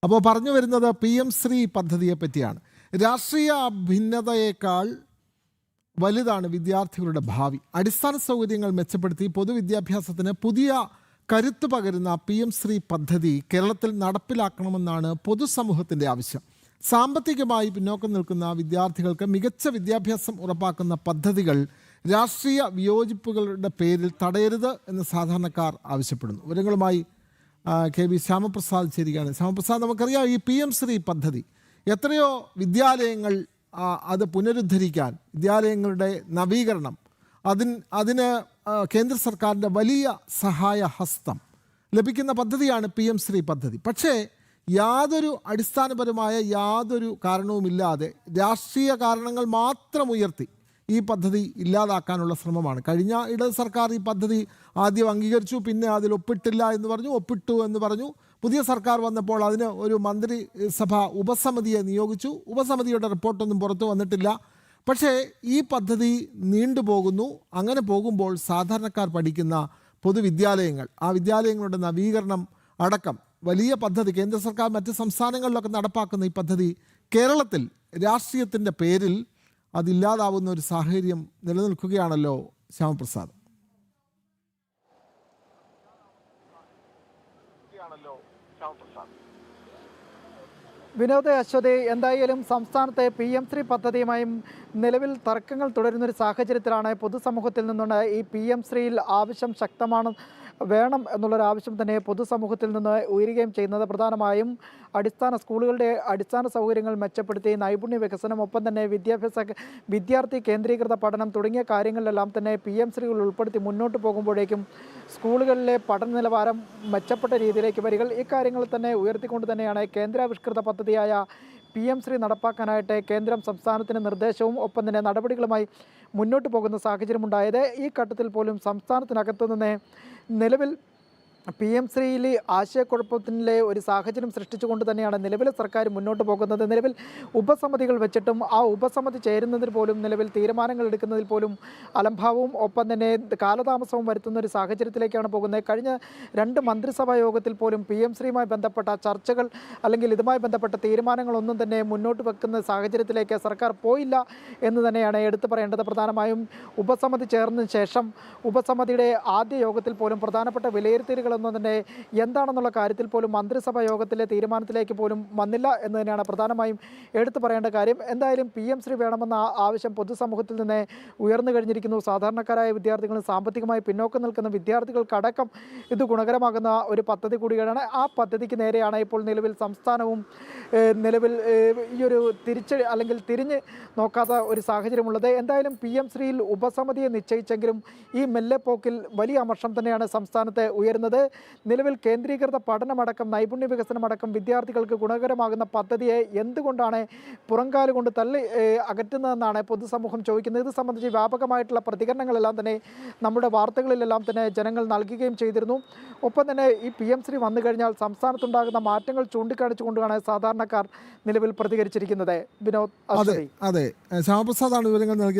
അപ്പോൾ പറഞ്ഞു വരുന്നത് PM ശ്രീ പദ്ധതിയെ പറ്റിയാണ്. രാഷ്ട്രീയ ഭിന്നതയേക്കാൾ വലുതാണ് വിദ്യാർത്ഥികളുടെ ഭാവി. അടിസ്ഥാന സൗകര്യങ്ങൾ മെച്ചപ്പെടുത്തി പൊതുവിദ്യാഭ്യാസത്തിന് പുതിയ കരുത്ത് പകരുന്ന PM ശ്രീ പദ്ധതി കേരളത്തിൽ നടപ്പിലാക്കണമെന്നാണ് പൊതുസമൂഹത്തിൻ്റെ ആവശ്യം. സാമ്പത്തികമായി പിന്നോക്കം നിൽക്കുന്ന വിദ്യാർത്ഥികൾക്ക് മികച്ച വിദ്യാഭ്യാസം ഉറപ്പാക്കുന്ന പദ്ധതികൾ രാഷ്ട്രീയ വിയോജിപ്പുകളുടെ പേരിൽ തടയരുത് എന്ന് സാധാരണക്കാർ ആവശ്യപ്പെടുന്നു. വിവരങ്ങളുമായി KB ശ്യാമപ്രസാദ് ചേരുകയാണ്. ശ്യാമപ്രസാദ്, നമുക്കറിയാം ഈ PM ശ്രീ പദ്ധതി എത്രയോ വിദ്യാലയങ്ങൾ അത് പുനരുദ്ധരിക്കാൻ, വിദ്യാലയങ്ങളുടെ നവീകരണം, അതിന് കേന്ദ്ര സർക്കാരിൻ്റെ വലിയ സഹായ ഹസ്തം ലഭിക്കുന്ന പദ്ധതിയാണ് PM ശ്രീ പദ്ധതി. പക്ഷേ യാതൊരു അടിസ്ഥാനപരമായ യാതൊരു കാരണവുമില്ലാതെ രാഷ്ട്രീയ കാരണങ്ങൾ മാത്രം ഉയർത്തി ഈ പദ്ധതി ഇല്ലാതാക്കാനുള്ള ശ്രമമാണ്. കഴിഞ്ഞ ഇടത് സർക്കാർ ഈ പദ്ധതി ആദ്യം അംഗീകരിച്ചു, പിന്നെ അതിൽ ഒപ്പിട്ടില്ല എന്ന് പറഞ്ഞു, ഒപ്പിട്ടു എന്ന് പറഞ്ഞു. പുതിയ സർക്കാർ വന്നപ്പോൾ അതിന് ഒരു മന്ത്രിസഭ ഉപസമിതിയെ നിയോഗിച്ചു. ഉപസമിതിയുടെ റിപ്പോർട്ടൊന്നും പുറത്തു വന്നിട്ടില്ല. പക്ഷേ ഈ പദ്ധതി നീണ്ടുപോകുന്നു. അങ്ങനെ പോകുമ്പോൾ സാധാരണക്കാർ പഠിക്കുന്ന പൊതുവിദ്യാലയങ്ങൾ, ആ വിദ്യാലയങ്ങളുടെ നവീകരണം അടക്കം വലിയ പദ്ധതി കേന്ദ്ര സർക്കാർ മറ്റ് സംസ്ഥാനങ്ങളിലൊക്കെ നടപ്പാക്കുന്ന ഈ പദ്ധതി കേരളത്തിൽ രാഷ്ട്രീയത്തിൻ്റെ പേരിൽ അതില്ലാതാവുന്ന ഒരു സാഹചര്യം നിലനിൽക്കുകയാണല്ലോ ശ്യാമപ്രസാദ്. വിനോദ അശ്വതി, എന്തായാലും സംസ്ഥാനത്തെ PM ശ്രീ പദ്ധതിയുമായും നിലവിൽ തർക്കങ്ങൾ തുടരുന്നൊരു സാഹചര്യത്തിലാണ് പൊതുസമൂഹത്തിൽ നിന്നുള്ള ഈ PM ശ്രീയിൽ ആവശ്യം ശക്തമാണ്, വേണം എന്നുള്ളൊരാവശ്യം തന്നെ പൊതുസമൂഹത്തിൽ നിന്ന് ഉയരുകയും ചെയ്യുന്നത്. പ്രധാനമായും സ്കൂളുകളുടെ അടിസ്ഥാന സൗകര്യങ്ങൾ മെച്ചപ്പെടുത്തി നൈപുണ്യ വികസനം, ഒപ്പം തന്നെ വിദ്യാർത്ഥി കേന്ദ്രീകൃത പഠനം തുടങ്ങിയ കാര്യങ്ങളിലെല്ലാം തന്നെ PM ശ്രീകൾ ഉൾപ്പെടുത്തി മുന്നോട്ട് പോകുമ്പോഴേക്കും സ്കൂളുകളിലെ പഠന നിലവാരം മെച്ചപ്പെട്ട രീതിയിലേക്ക് വരിക, ഈ കാര്യങ്ങൾ തന്നെ ഉയർത്തിക്കൊണ്ട് തന്നെയാണ് കേന്ദ്രാവിഷ്കൃത പദ്ധതിയായ PM ശ്രീ നടപ്പാക്കാനായിട്ട് കേന്ദ്രം സംസ്ഥാനത്തിന് നിർദ്ദേശവും ഒപ്പം തന്നെ നടപടികളുമായി മുന്നോട്ട് പോകുന്ന സാഹചര്യമുണ്ടായത്. ഈ ഘട്ടത്തിൽ പോലും സംസ്ഥാനത്തിനകത്തു നിന്ന് നിലവിൽ PM ശ്രീയിലെ ആശയക്കുഴപ്പത്തിലെ ഒരു സാഹചര്യം സൃഷ്ടിച്ചുകൊണ്ട് തന്നെയാണ് നിലവിലെ സർക്കാർ മുന്നോട്ട് പോകുന്നത്. നിലവിൽ ഉപസമിതികൾ വെച്ചിട്ടും ആ ഉപസമിതി ചേരുന്നതിൽ പോലും നിലവിൽ തീരുമാനങ്ങൾ എടുക്കുന്നതിൽ പോലും അലംഭാവവും ഒപ്പം തന്നെ കാലതാമസവും വരുത്തുന്ന ഒരു സാഹചര്യത്തിലേക്കാണ് പോകുന്നത്. കഴിഞ്ഞ 2 മന്ത്രിസഭാ യോഗത്തിൽ പോലും PM ശ്രീയുമായി ബന്ധപ്പെട്ട ചർച്ചകൾ അല്ലെങ്കിൽ ഇതുമായി ബന്ധപ്പെട്ട തീരുമാനങ്ങളൊന്നും തന്നെ മുന്നോട്ട് വെക്കുന്ന സാഹചര്യത്തിലേക്ക് സർക്കാർ പോയില്ല എന്ന് തന്നെയാണ് എടുത്തു പറയേണ്ടത്. പ്രധാനമായും ഉപസമിതി ചേർന്നതിന് ശേഷം ഉപസമിതിയുടെ ആദ്യ യോഗത്തിൽ പോലും പ്രധാനപ്പെട്ട വിലയിരുത്തലുകൾ തന്നെ എന്താണെന്നുള്ള കാര്യത്തിൽ പോലും മന്ത്രിസഭാ യോഗത്തിലെ തീരുമാനത്തിലേക്ക് പോലും വന്നില്ല എന്ന് തന്നെയാണ് പ്രധാനമായും എടുത്തു പറയേണ്ട കാര്യം. എന്തായാലും PM ശ്രീ വേണമെന്ന ആവശ്യം പൊതുസമൂഹത്തിൽ നിന്ന് ഉയർന്നു കഴിഞ്ഞിരിക്കുന്നു. സാധാരണക്കാരായ വിദ്യാർത്ഥികളും സാമ്പത്തികമായി പിന്നോക്കം നിൽക്കുന്ന വിദ്യാർത്ഥികൾക്കടക്കം ഇത് ഗുണകരമാകുന്ന ഒരു പദ്ധതി കൂടിയാണ്. ആ പദ്ധതിക്ക് നേരെയാണ് ഇപ്പോൾ നിലവിൽ സംസ്ഥാനവും നിലവിൽ ഈ ഒരു തിരിഞ്ഞ് നോക്കാത്ത ഒരു സാഹചര്യമുള്ളത്. എന്തായാലും PM ശ്രീയിൽ ഉപസമിതിയെ നിശ്ചയിച്ചെങ്കിലും ഈ മെല്ലെപ്പോക്കിൽ വലിയ അമർഷം തന്നെയാണ് സംസ്ഥാനത്ത് ഉയരുന്നത്. നിലവിൽ കേന്ദ്രീകൃത പഠനമടക്കം നൈപുണ്യ വികസനമടക്കം വിദ്യാർത്ഥികൾക്ക് ഗുണകരമാകുന്ന പദ്ധതിയെ എന്തുകൊണ്ടാണ് പുറംകാലുകൊണ്ട് തള്ളി അകറ്റുന്നതെന്നാണ് പൊതുസമൂഹം ചോദിക്കുന്നത്. ഇത് സംബന്ധിച്ച് വ്യാപകമായിട്ടുള്ള പ്രതികരണങ്ങളെല്ലാം തന്നെ നമ്മുടെ വാർത്തകളിലെല്ലാം തന്നെ ജനങ്ങൾ നൽകുകയും ചെയ്തിരുന്നു. ഒപ്പം തന്നെ ഈ PM ശ്രീ വന്നു കഴിഞ്ഞാൽ സംസ്ഥാനത്തുണ്ടാകുന്ന മാറ്റങ്ങൾ ചൂണ്ടിക്കാണിച്ചുകൊണ്ടാണ് സാധാരണക്കാർ നിലവിൽ പ്രതികരിച്ചിരിക്കുന്നത്. വിനോദ്, അതെ, ശ്യാമപ്രസാദാണ് വിവരങ്ങൾ നൽകിയത്.